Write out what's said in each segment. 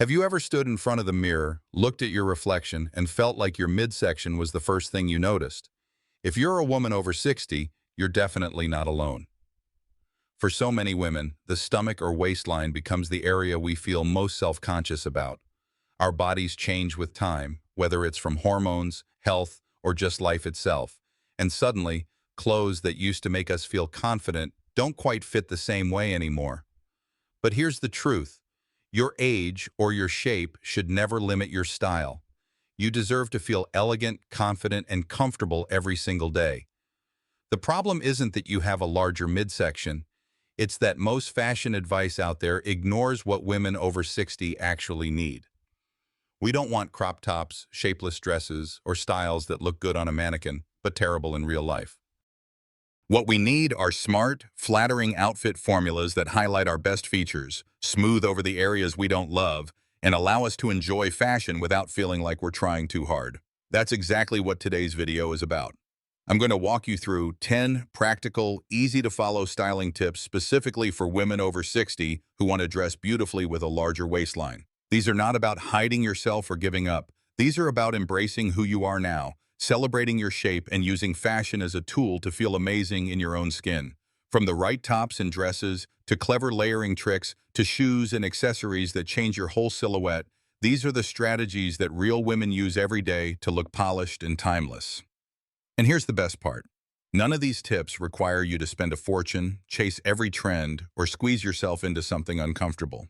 Have you ever stood in front of the mirror, looked at your reflection, and felt like your midsection was the first thing you noticed? If you're a woman over 60, you're definitely not alone. For so many women, the stomach or waistline becomes the area we feel most self-conscious about. Our bodies change with time, whether it's from hormones, health, or just life itself. And suddenly, clothes that used to make us feel confident don't quite fit the same way anymore. But here's the truth. Your age or your shape should never limit your style. You deserve to feel elegant, confident, and comfortable every single day. The problem isn't that you have a larger midsection. It's that most fashion advice out there ignores what women over 60 actually need. We don't want crop tops, shapeless dresses, or styles that look good on a mannequin, but terrible in real life. What we need are smart, flattering outfit formulas that highlight our best features, smooth over the areas we don't love, and allow us to enjoy fashion without feeling like we're trying too hard. That's exactly what today's video is about. I'm going to walk you through 10 practical, easy-to-follow styling tips specifically for women over 60 who want to dress beautifully with a larger waistline. These are not about hiding yourself or giving up. These are about embracing who you are now, celebrating your shape, and using fashion as a tool to feel amazing in your own skin. From the right tops and dresses, to clever layering tricks, to shoes and accessories that change your whole silhouette, these are the strategies that real women use every day to look polished and timeless. And here's the best part. None of these tips require you to spend a fortune, chase every trend, or squeeze yourself into something uncomfortable.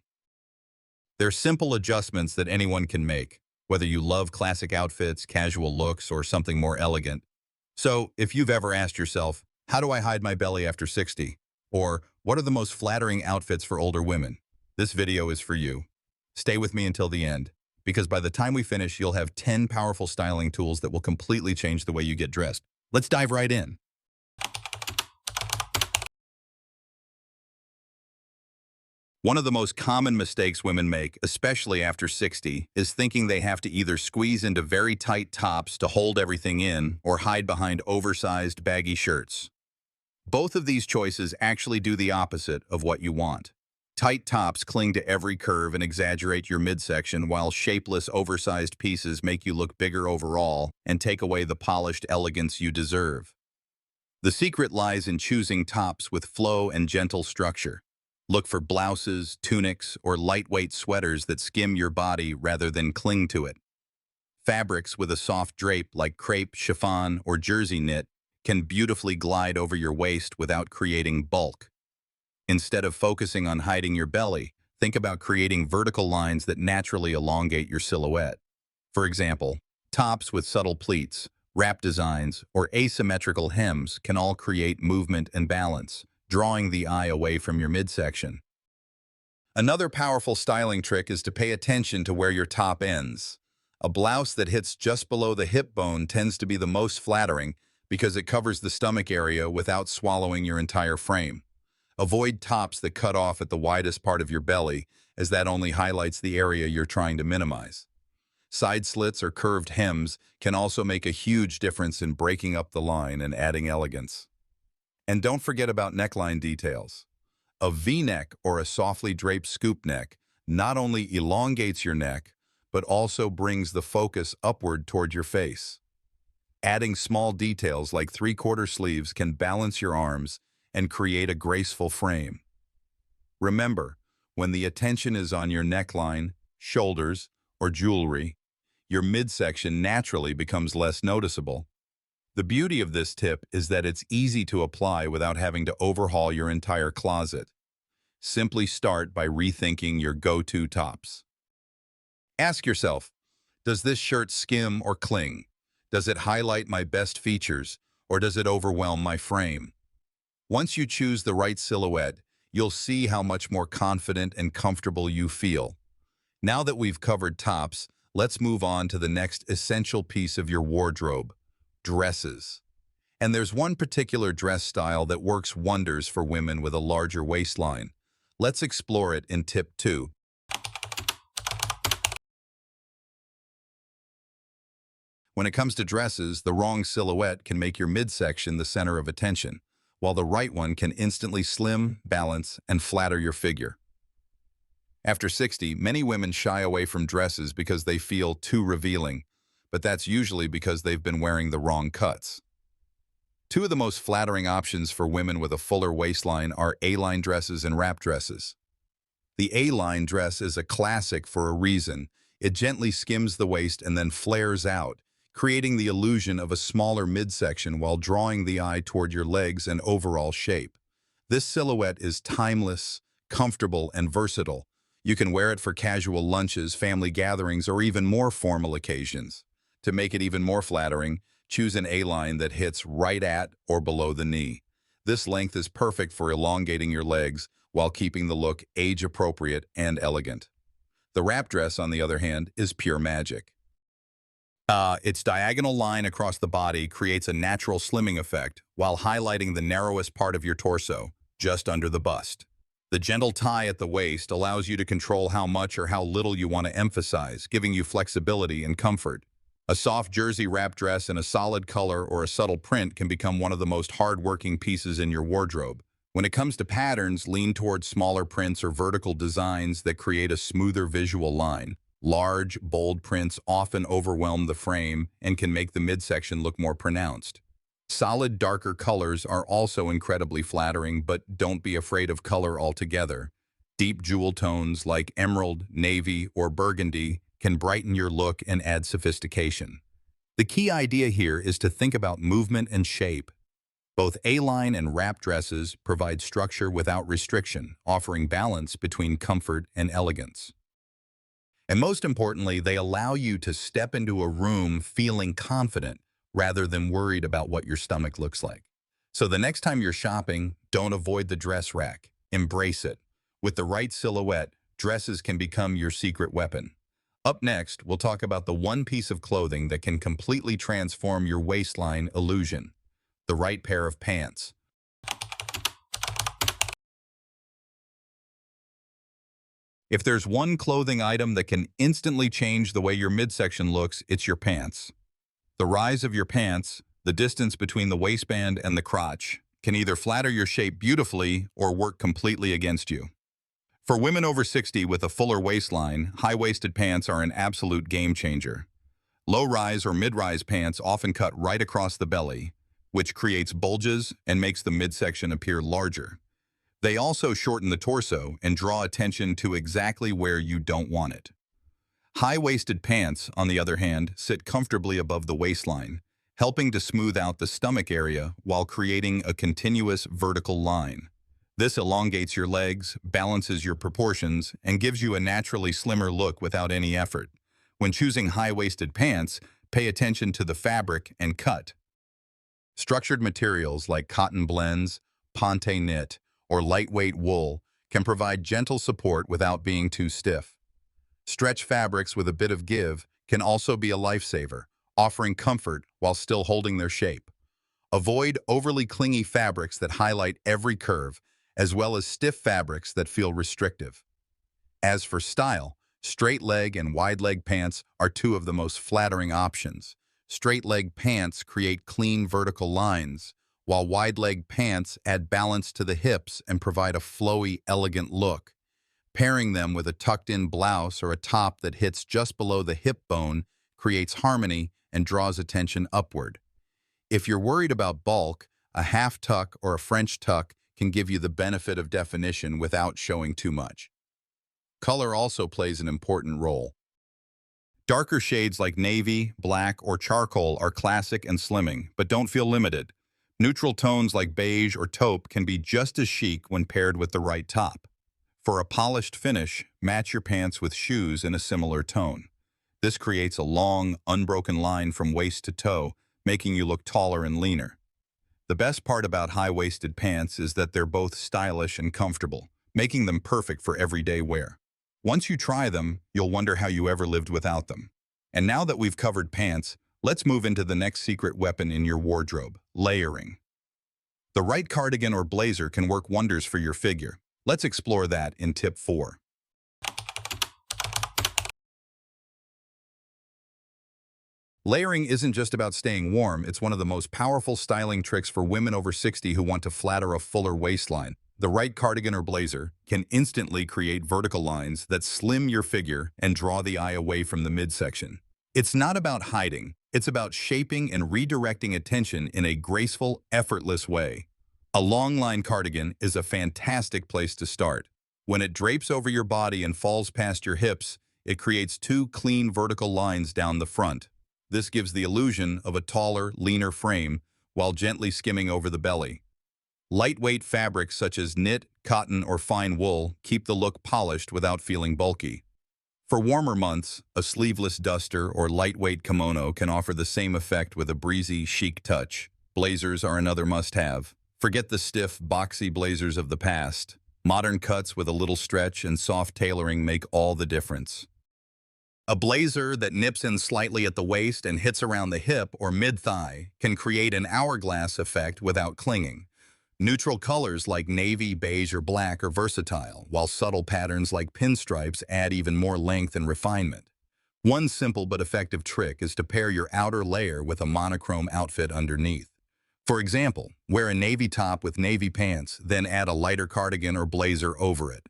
They're simple adjustments that anyone can make, whether you love classic outfits, casual looks, or something more elegant. So, if you've ever asked yourself, how do I hide my belly after 60? Or, what are the most flattering outfits for older women? This video is for you. Stay with me until the end, because by the time we finish, you'll have 10 powerful styling tools that will completely change the way you get dressed. Let's dive right in. One of the most common mistakes women make, especially after 60, is thinking they have to either squeeze into very tight tops to hold everything in or hide behind oversized, baggy shirts. Both of these choices actually do the opposite of what you want. Tight tops cling to every curve and exaggerate your midsection, while shapeless, oversized pieces make you look bigger overall and take away the polished elegance you deserve. The secret lies in choosing tops with flow and gentle structure. Look for blouses, tunics, or lightweight sweaters that skim your body rather than cling to it. Fabrics with a soft drape like crepe, chiffon, or jersey knit can beautifully glide over your waist without creating bulk. Instead of focusing on hiding your belly, think about creating vertical lines that naturally elongate your silhouette. For example, tops with subtle pleats, wrap designs, or asymmetrical hems can all create movement and balance, drawing the eye away from your midsection. Another powerful styling trick is to pay attention to where your top ends. A blouse that hits just below the hip bone tends to be the most flattering because it covers the stomach area without swallowing your entire frame. Avoid tops that cut off at the widest part of your belly, as that only highlights the area you're trying to minimize. Side slits or curved hems can also make a huge difference in breaking up the line and adding elegance. And don't forget about neckline details. A V-neck or a softly draped scoop neck not only elongates your neck, but also brings the focus upward toward your face. Adding small details like three-quarter sleeves can balance your arms and create a graceful frame. Remember, when the attention is on your neckline, shoulders, or jewelry, your midsection naturally becomes less noticeable. The beauty of this tip is that it's easy to apply without having to overhaul your entire closet. Simply start by rethinking your go-to tops. Ask yourself, does this shirt skim or cling? Does it highlight my best features, or does it overwhelm my frame? Once you choose the right silhouette, you'll see how much more confident and comfortable you feel. Now that we've covered tops, let's move on to the next essential piece of your wardrobe: dresses. And there's one particular dress style that works wonders for women with a larger waistline. Let's explore it in tip 2. When it comes to dresses, the wrong silhouette can make your midsection the center of attention, while the right one can instantly slim, balance, and flatter your figure. After 60, many women shy away from dresses because they feel too revealing, but that's usually because they've been wearing the wrong cuts. Two of the most flattering options for women with a fuller waistline are A-line dresses and wrap dresses. The A-line dress is a classic for a reason. It gently skims the waist and then flares out, creating the illusion of a smaller midsection while drawing the eye toward your legs and overall shape. This silhouette is timeless, comfortable, and versatile. You can wear it for casual lunches, family gatherings, or even more formal occasions. To make it even more flattering, choose an A-line that hits right at or below the knee. This length is perfect for elongating your legs while keeping the look age-appropriate and elegant. The wrap dress, on the other hand, is pure magic. Its diagonal line across the body creates a natural slimming effect while highlighting the narrowest part of your torso, just under the bust. The gentle tie at the waist allows you to control how much or how little you want to emphasize, giving you flexibility and comfort. A soft jersey wrap dress in a solid color or a subtle print can become one of the most hard-working pieces in your wardrobe. When it comes to patterns, lean towards smaller prints or vertical designs that create a smoother visual line. Large, bold prints often overwhelm the frame and can make the midsection look more pronounced. Solid, darker colors are also incredibly flattering, but don't be afraid of color altogether. Deep jewel tones like emerald, navy, or burgundy can brighten your look and add sophistication. The key idea here is to think about movement and shape. Both A-line and wrap dresses provide structure without restriction, offering balance between comfort and elegance. And most importantly, they allow you to step into a room feeling confident rather than worried about what your stomach looks like. So the next time you're shopping, don't avoid the dress rack. Embrace it. With the right silhouette, dresses can become your secret weapon. Up next, we'll talk about the one piece of clothing that can completely transform your waistline illusion: the right pair of pants. If there's one clothing item that can instantly change the way your midsection looks, it's your pants. The rise of your pants, the distance between the waistband and the crotch, can either flatter your shape beautifully or work completely against you. For women over 60 with a fuller waistline, high-waisted pants are an absolute game changer. Low-rise or mid-rise pants often cut right across the belly, which creates bulges and makes the midsection appear larger. They also shorten the torso and draw attention to exactly where you don't want it. High-waisted pants, on the other hand, sit comfortably above the waistline, helping to smooth out the stomach area while creating a continuous vertical line. This elongates your legs, balances your proportions, and gives you a naturally slimmer look without any effort. When choosing high-waisted pants, pay attention to the fabric and cut. Structured materials like cotton blends, ponte knit, or lightweight wool can provide gentle support without being too stiff. Stretch fabrics with a bit of give can also be a lifesaver, offering comfort while still holding their shape. Avoid overly clingy fabrics that highlight every curve, as well as stiff fabrics that feel restrictive. As for style, straight leg and wide leg pants are two of the most flattering options. Straight leg pants create clean vertical lines, while wide leg pants add balance to the hips and provide a flowy, elegant look. Pairing them with a tucked-in blouse or a top that hits just below the hip bone creates harmony and draws attention upward. If you're worried about bulk, a half tuck or a French tuck can give you the benefit of definition without showing too much. Color also plays an important role. Darker shades like navy, black, or charcoal are classic and slimming, but don't feel limited. Neutral tones like beige or taupe can be just as chic when paired with the right top. For a polished finish, match your pants with shoes in a similar tone. This creates a long, unbroken line from waist to toe, making you look taller and leaner. The best part about high-waisted pants is that they're both stylish and comfortable, making them perfect for everyday wear. Once you try them, you'll wonder how you ever lived without them. And now that we've covered pants, let's move into the next secret weapon in your wardrobe: layering. The right cardigan or blazer can work wonders for your figure. Let's explore that in tip 4. Layering isn't just about staying warm, it's one of the most powerful styling tricks for women over 60 who want to flatter a fuller waistline. The right cardigan or blazer can instantly create vertical lines that slim your figure and draw the eye away from the midsection. It's not about hiding, it's about shaping and redirecting attention in a graceful, effortless way. A long line cardigan is a fantastic place to start. When it drapes over your body and falls past your hips, it creates two clean vertical lines down the front. This gives the illusion of a taller, leaner frame while gently skimming over the belly. Lightweight fabrics such as knit, cotton, or fine wool keep the look polished without feeling bulky. For warmer months, a sleeveless duster or lightweight kimono can offer the same effect with a breezy, chic touch. Blazers are another must-have. Forget the stiff, boxy blazers of the past. Modern cuts with a little stretch and soft tailoring make all the difference. A blazer that nips in slightly at the waist and hits around the hip or mid-thigh can create an hourglass effect without clinging. Neutral colors like navy, beige, or black are versatile, while subtle patterns like pinstripes add even more length and refinement. One simple but effective trick is to pair your outer layer with a monochrome outfit underneath. For example, wear a navy top with navy pants, then add a lighter cardigan or blazer over it.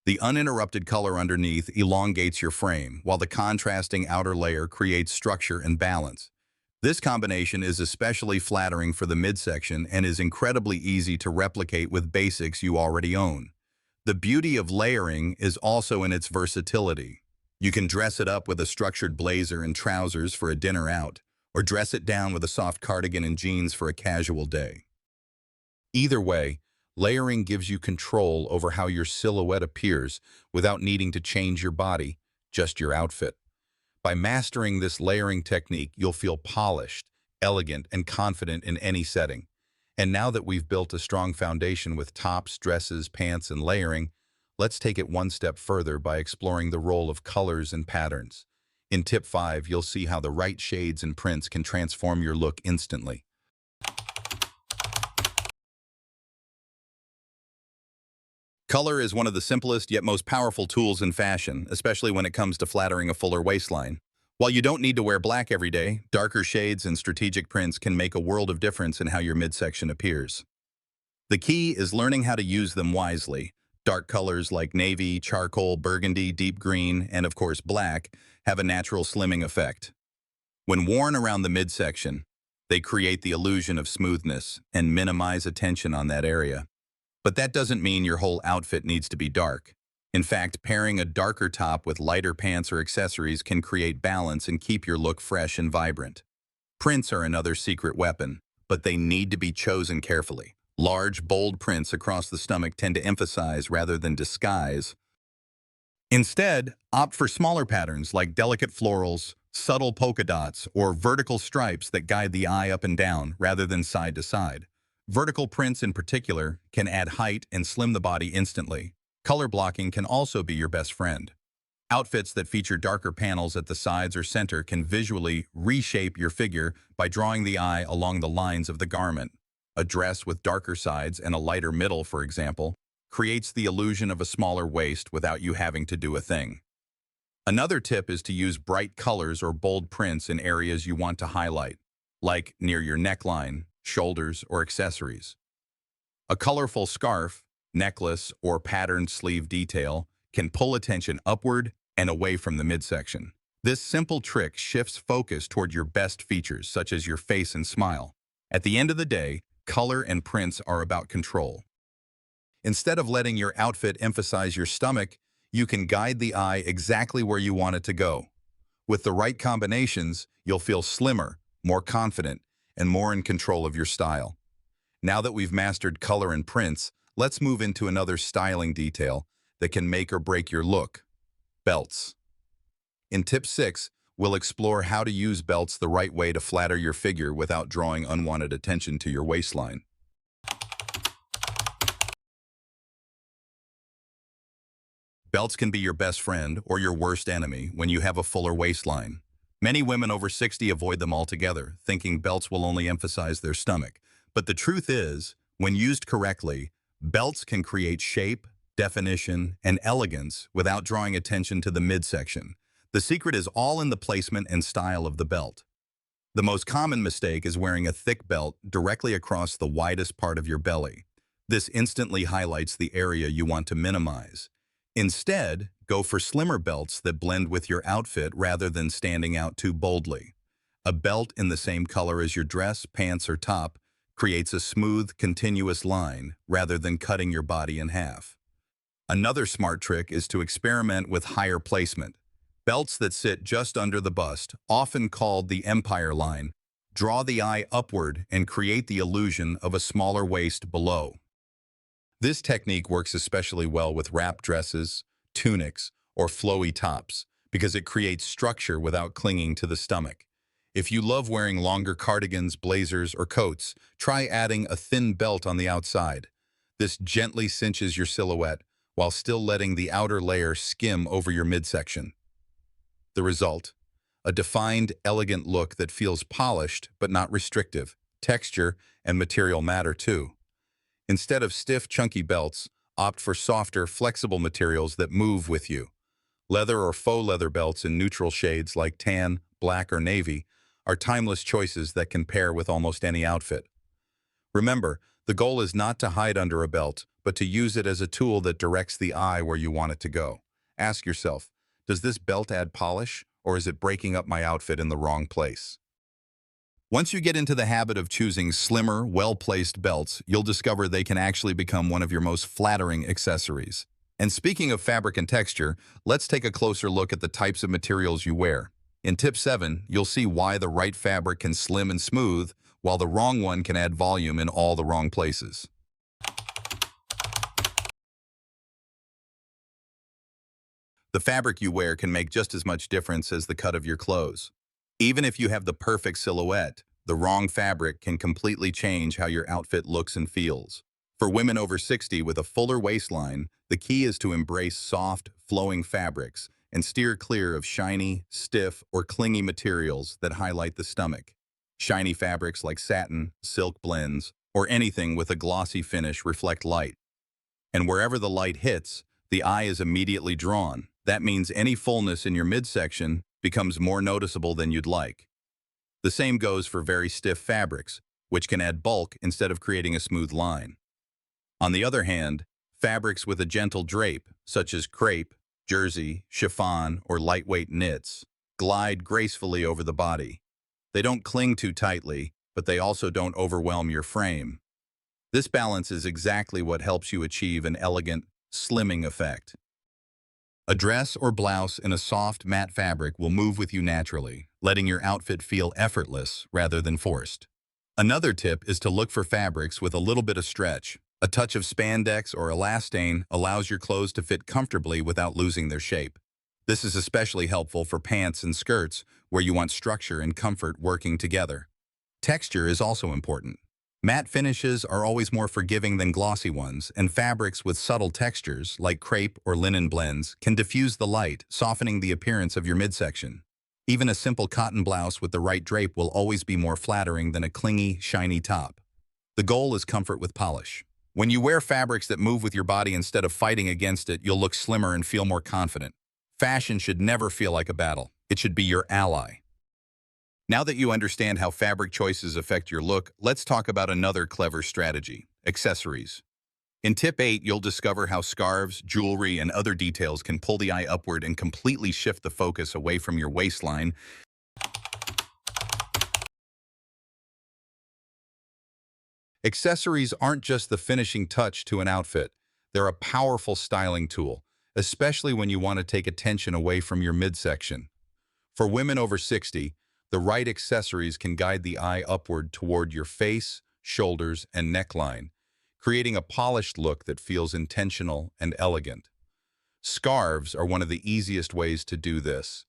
The uninterrupted color underneath elongates your frame, while the contrasting outer layer creates structure and balance. This combination is especially flattering for the midsection and is incredibly easy to replicate with basics you already own. The beauty of layering is also in its versatility. You can dress it up with a structured blazer and trousers for a dinner out, or dress it down with a soft cardigan and jeans for a casual day. Either way, layering gives you control over how your silhouette appears without needing to change your body, just your outfit. By mastering this layering technique, you'll feel polished, elegant, and confident in any setting. And now that we've built a strong foundation with tops, dresses, pants, and layering, let's take it one step further by exploring the role of colors and patterns. In Tip 5, you'll see how the right shades and prints can transform your look instantly. Color is one of the simplest yet most powerful tools in fashion, especially when it comes to flattering a fuller waistline. While you don't need to wear black every day, darker shades and strategic prints can make a world of difference in how your midsection appears. The key is learning how to use them wisely. Dark colors like navy, charcoal, burgundy, deep green, and of course black have a natural slimming effect. When worn around the midsection, they create the illusion of smoothness and minimize attention on that area. But that doesn't mean your whole outfit needs to be dark. In fact, pairing a darker top with lighter pants or accessories can create balance and keep your look fresh and vibrant. Prints are another secret weapon, but they need to be chosen carefully. Large, bold prints across the stomach tend to emphasize rather than disguise. Instead, opt for smaller patterns like delicate florals, subtle polka dots, or vertical stripes that guide the eye up and down rather than side to side. Vertical prints in particular can add height and slim the body instantly. Color blocking can also be your best friend. Outfits that feature darker panels at the sides or center can visually reshape your figure by drawing the eye along the lines of the garment. A dress with darker sides and a lighter middle, for example, creates the illusion of a smaller waist without you having to do a thing. Another tip is to use bright colors or bold prints in areas you want to highlight, like near your neckline, shoulders, or accessories. A colorful scarf, necklace, or patterned sleeve detail can pull attention upward and away from the midsection. This simple trick shifts focus toward your best features, such as your face and smile. At the end of the day, color and prints are about control. Instead of letting your outfit emphasize your stomach, you can guide the eye exactly where you want it to go. With the right combinations, you'll feel slimmer, more confident, and more in control of your style. Now that we've mastered color and prints, let's move into another styling detail that can make or break your look: belts. In Tip 6, we'll explore how to use belts the right way to flatter your figure without drawing unwanted attention to your waistline. Belts can be your best friend or your worst enemy when you have a fuller waistline. Many women over 60 avoid them altogether, thinking belts will only emphasize their stomach. But the truth is, when used correctly, belts can create shape, definition, and elegance without drawing attention to the midsection. The secret is all in the placement and style of the belt. The most common mistake is wearing a thick belt directly across the widest part of your belly. This instantly highlights the area you want to minimize. Instead, go for slimmer belts that blend with your outfit rather than standing out too boldly. A belt in the same color as your dress, pants, or top creates a smooth, continuous line rather than cutting your body in half. Another smart trick is to experiment with higher placement. Belts that sit just under the bust, often called the empire line, draw the eye upward and create the illusion of a smaller waist below. This technique works especially well with wrap dresses, tunics, or flowy tops because it creates structure without clinging to the stomach. If you love wearing longer cardigans, blazers, or coats, try adding a thin belt on the outside. This gently cinches your silhouette while still letting the outer layer skim over your midsection. The result? A defined, elegant look that feels polished but not restrictive. Texture and material matter too. Instead of stiff, chunky belts, opt for softer, flexible materials that move with you. Leather or faux leather belts in neutral shades like tan, black, or navy are timeless choices that can pair with almost any outfit. Remember, the goal is not to hide under a belt, but to use it as a tool that directs the eye where you want it to go. Ask yourself, does this belt add polish, or is it breaking up my outfit in the wrong place? Once you get into the habit of choosing slimmer, well-placed belts, you'll discover they can actually become one of your most flattering accessories. And speaking of fabric and texture, let's take a closer look at the types of materials you wear. In Tip 7, you'll see why the right fabric can slim and smooth, while the wrong one can add volume in all the wrong places. The fabric you wear can make just as much difference as the cut of your clothes. Even if you have the perfect silhouette, the wrong fabric can completely change how your outfit looks and feels. For women over 60 with a fuller waistline, the key is to embrace soft, flowing fabrics and steer clear of shiny, stiff, or clingy materials that highlight the stomach. Shiny fabrics like satin, silk blends, or anything with a glossy finish reflect light. And wherever the light hits, the eye is immediately drawn. That means any fullness in your midsection becomes more noticeable than you'd like. The same goes for very stiff fabrics, which can add bulk instead of creating a smooth line. On the other hand, fabrics with a gentle drape, such as crepe, jersey, chiffon, or lightweight knits, glide gracefully over the body. They don't cling too tightly, but they also don't overwhelm your frame. This balance is exactly what helps you achieve an elegant, slimming effect. A dress or blouse in a soft, matte fabric will move with you naturally, letting your outfit feel effortless rather than forced. Another tip is to look for fabrics with a little bit of stretch. A touch of spandex or elastane allows your clothes to fit comfortably without losing their shape. This is especially helpful for pants and skirts, where you want structure and comfort working together. Texture is also important. Matte finishes are always more forgiving than glossy ones, and fabrics with subtle textures, like crepe or linen blends, can diffuse the light, softening the appearance of your midsection. Even a simple cotton blouse with the right drape will always be more flattering than a clingy, shiny top. The goal is comfort with polish. When you wear fabrics that move with your body instead of fighting against it, you'll look slimmer and feel more confident. Fashion should never feel like a battle. It should be your ally. Now that you understand how fabric choices affect your look, let's talk about another clever strategy: accessories. In Tip 8, you'll discover how scarves, jewelry, and other details can pull the eye upward and completely shift the focus away from your waistline. Accessories aren't just the finishing touch to an outfit. They're a powerful styling tool, especially when you want to take attention away from your midsection. For women over 60, the right accessories can guide the eye upward toward your face, shoulders, and neckline, creating a polished look that feels intentional and elegant. Scarves are one of the easiest ways to do this.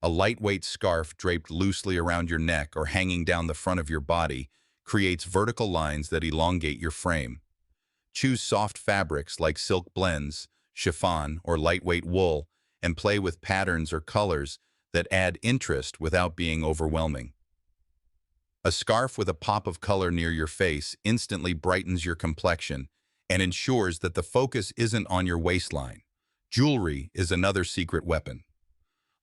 A lightweight scarf draped loosely around your neck or hanging down the front of your body creates vertical lines that elongate your frame. Choose soft fabrics like silk blends, chiffon, or lightweight wool, and play with patterns or colors that add interest without being overwhelming. A scarf with a pop of color near your face instantly brightens your complexion and ensures that the focus isn't on your waistline. Jewelry is another secret weapon.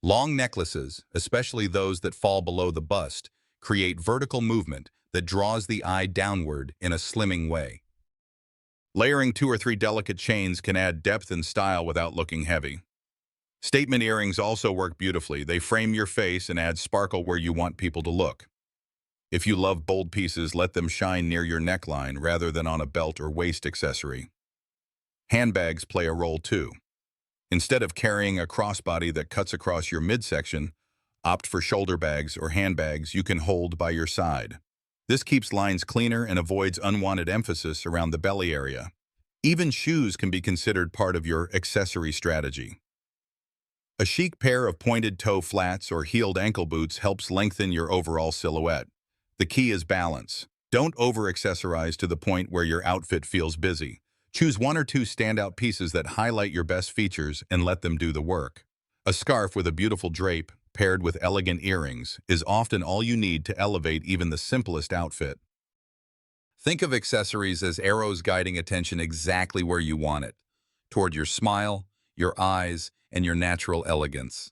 Long necklaces, especially those that fall below the bust, create vertical movement that draws the eye downward in a slimming way. Layering 2 or 3 delicate chains can add depth and style without looking heavy. Statement earrings also work beautifully. They frame your face and add sparkle where you want people to look. If you love bold pieces, let them shine near your neckline rather than on a belt or waist accessory. Handbags play a role too. Instead of carrying a crossbody that cuts across your midsection, opt for shoulder bags or handbags you can hold by your side. This keeps lines cleaner and avoids unwanted emphasis around the belly area. Even shoes can be considered part of your accessory strategy. A chic pair of pointed toe flats or heeled ankle boots helps lengthen your overall silhouette. The key is balance. Don't over-accessorize to the point where your outfit feels busy. Choose 1 or 2 standout pieces that highlight your best features and let them do the work. A scarf with a beautiful drape, paired with elegant earrings, is often all you need to elevate even the simplest outfit. Think of accessories as arrows guiding attention exactly where you want it, toward your smile, your eyes, and your natural elegance.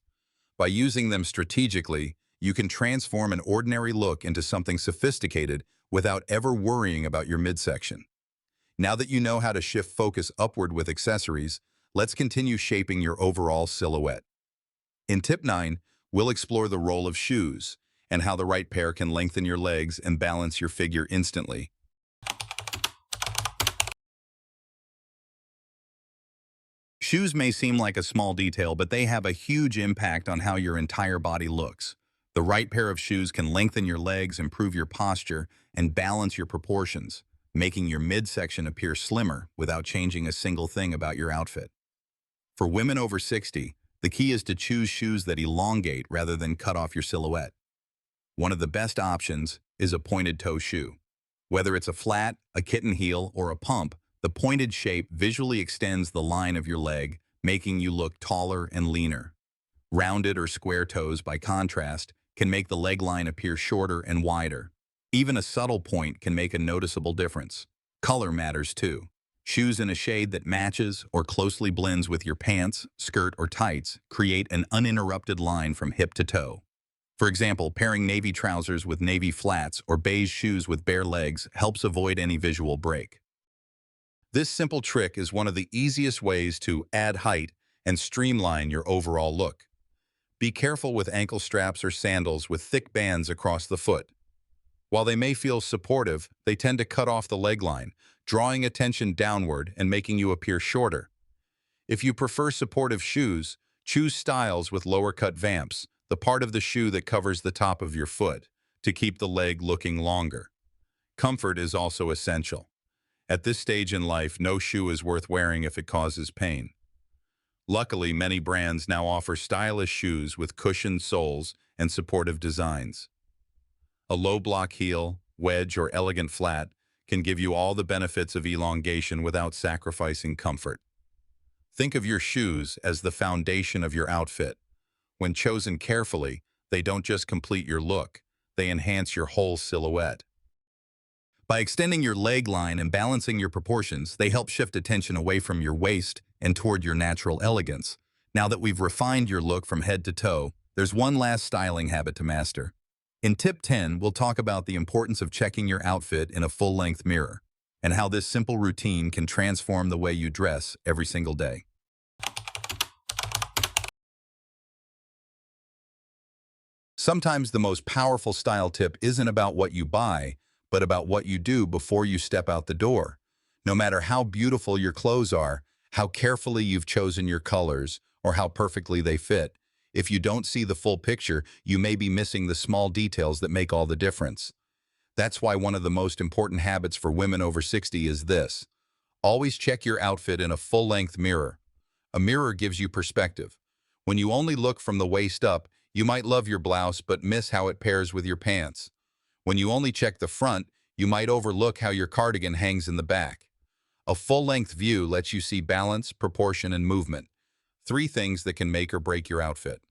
By using them strategically, you can transform an ordinary look into something sophisticated without ever worrying about your midsection. Now that you know how to shift focus upward with accessories, let's continue shaping your overall silhouette. In Tip 9, we'll explore the role of shoes and how the right pair can lengthen your legs and balance your figure instantly. Shoes may seem like a small detail, but they have a huge impact on how your entire body looks. The right pair of shoes can lengthen your legs, improve your posture, and balance your proportions, making your midsection appear slimmer without changing a single thing about your outfit. For women over 60, the key is to choose shoes that elongate rather than cut off your silhouette. One of the best options is a pointed toe shoe. Whether it's a flat, a kitten heel, or a pump, the pointed shape visually extends the line of your leg, making you look taller and leaner. Rounded or square toes, by contrast, can make the leg line appear shorter and wider. Even a subtle point can make a noticeable difference. Color matters too. Shoes in a shade that matches or closely blends with your pants, skirt, or tights create an uninterrupted line from hip to toe. For example, pairing navy trousers with navy flats or beige shoes with bare legs helps avoid any visual break. This simple trick is one of the easiest ways to add height and streamline your overall look. Be careful with ankle straps or sandals with thick bands across the foot. While they may feel supportive, they tend to cut off the leg line, drawing attention downward and making you appear shorter. If you prefer supportive shoes, choose styles with lower-cut vamps, the part of the shoe that covers the top of your foot, to keep the leg looking longer. Comfort is also essential. At this stage in life, no shoe is worth wearing if it causes pain. Luckily, many brands now offer stylish shoes with cushioned soles and supportive designs. A low-block heel, wedge, or elegant flat can give you all the benefits of elongation without sacrificing comfort. Think of your shoes as the foundation of your outfit. When chosen carefully, they don't just complete your look, they enhance your whole silhouette. By extending your leg line and balancing your proportions, they help shift attention away from your waist and toward your natural elegance. Now that we've refined your look from head to toe, there's one last styling habit to master. In Tip 10, we'll talk about the importance of checking your outfit in a full-length mirror, and how this simple routine can transform the way you dress every single day. Sometimes the most powerful style tip isn't about what you buy, but about what you do before you step out the door. No matter how beautiful your clothes are, how carefully you've chosen your colors, or how perfectly they fit, if you don't see the full picture, you may be missing the small details that make all the difference. That's why one of the most important habits for women over 60 is this. Always check your outfit in a full-length mirror. A mirror gives you perspective. When you only look from the waist up, you might love your blouse but miss how it pairs with your pants. When you only check the front, you might overlook how your cardigan hangs in the back. A full-length view lets you see balance, proportion, and movement. 3 things that can make or break your outfit.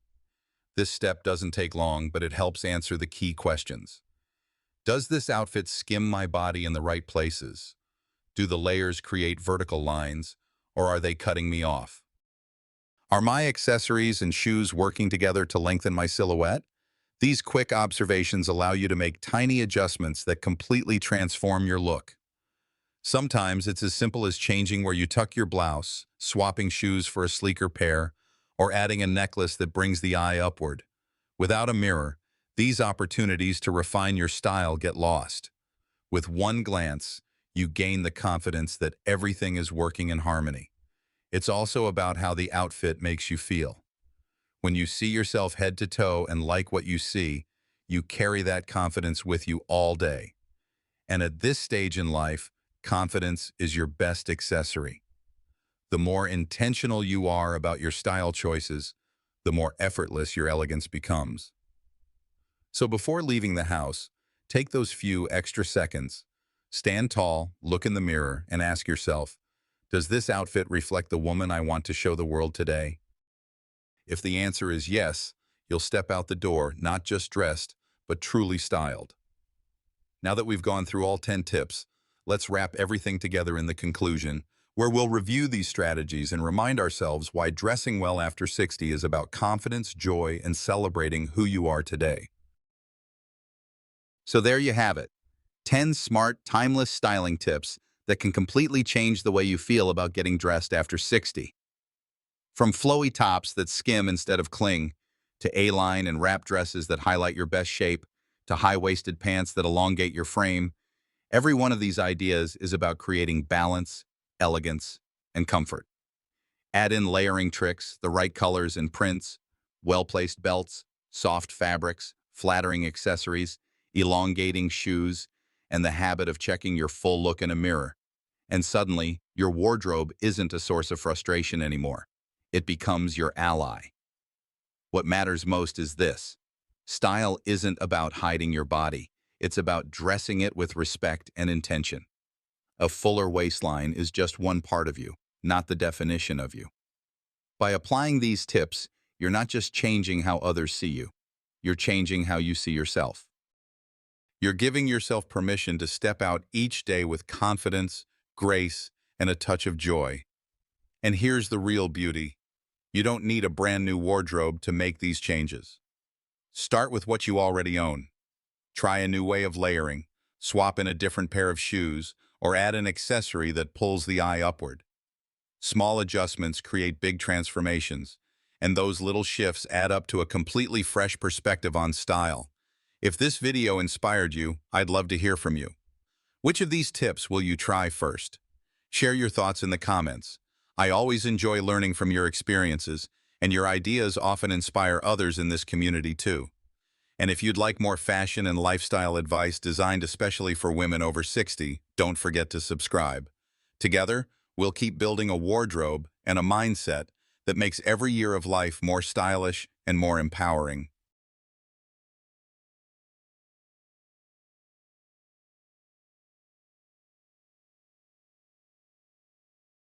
This step doesn't take long, but it helps answer the key questions. Does this outfit skim my body in the right places? Do the layers create vertical lines, or are they cutting me off? Are my accessories and shoes working together to lengthen my silhouette? These quick observations allow you to make tiny adjustments that completely transform your look. Sometimes it's as simple as changing where you tuck your blouse, swapping shoes for a sleeker pair, or adding a necklace that brings the eye upward. Without a mirror, these opportunities to refine your style get lost. With one glance, you gain the confidence that everything is working in harmony. It's also about how the outfit makes you feel. When you see yourself head to toe and like what you see, you carry that confidence with you all day. And at this stage in life, confidence is your best accessory. The more intentional you are about your style choices, the more effortless your elegance becomes. So before leaving the house, take those few extra seconds. Stand tall, look in the mirror, and ask yourself, does this outfit reflect the woman I want to show the world today? If the answer is yes, you'll step out the door not just dressed, but truly styled. Now that we've gone through all 10 tips, let's wrap everything together in the conclusion, where we'll review these strategies and remind ourselves why dressing well after 60 is about confidence, joy, and celebrating who you are today. So there you have it, 10 smart, timeless styling tips that can completely change the way you feel about getting dressed after 60. From flowy tops that skim instead of cling, to A-line and wrap dresses that highlight your best shape, to high-waisted pants that elongate your frame, every one of these ideas is about creating balance, elegance, and comfort. Add in layering tricks, the right colors and prints, well-placed belts, soft fabrics, flattering accessories, elongating shoes, and the habit of checking your full look in a mirror. And suddenly, your wardrobe isn't a source of frustration anymore. It becomes your ally. What matters most is this. Style isn't about hiding your body. It's about dressing it with respect and intention. A fuller waistline is just one part of you, not the definition of you. By applying these tips, you're not just changing how others see you. You're changing how you see yourself. You're giving yourself permission to step out each day with confidence, grace, and a touch of joy. And here's the real beauty. You don't need a brand new wardrobe to make these changes. Start with what you already own. Try a new way of layering, swap in a different pair of shoes, or add an accessory that pulls the eye upward. Small adjustments create big transformations, and those little shifts add up to a completely fresh perspective on style. If this video inspired you, I'd love to hear from you. Which of these tips will you try first? Share your thoughts in the comments. I always enjoy learning from your experiences, and your ideas often inspire others in this community too. And if you'd like more fashion and lifestyle advice designed especially for women over 60, don't forget to subscribe. Together, we'll keep building a wardrobe and a mindset that makes every year of life more stylish and more empowering.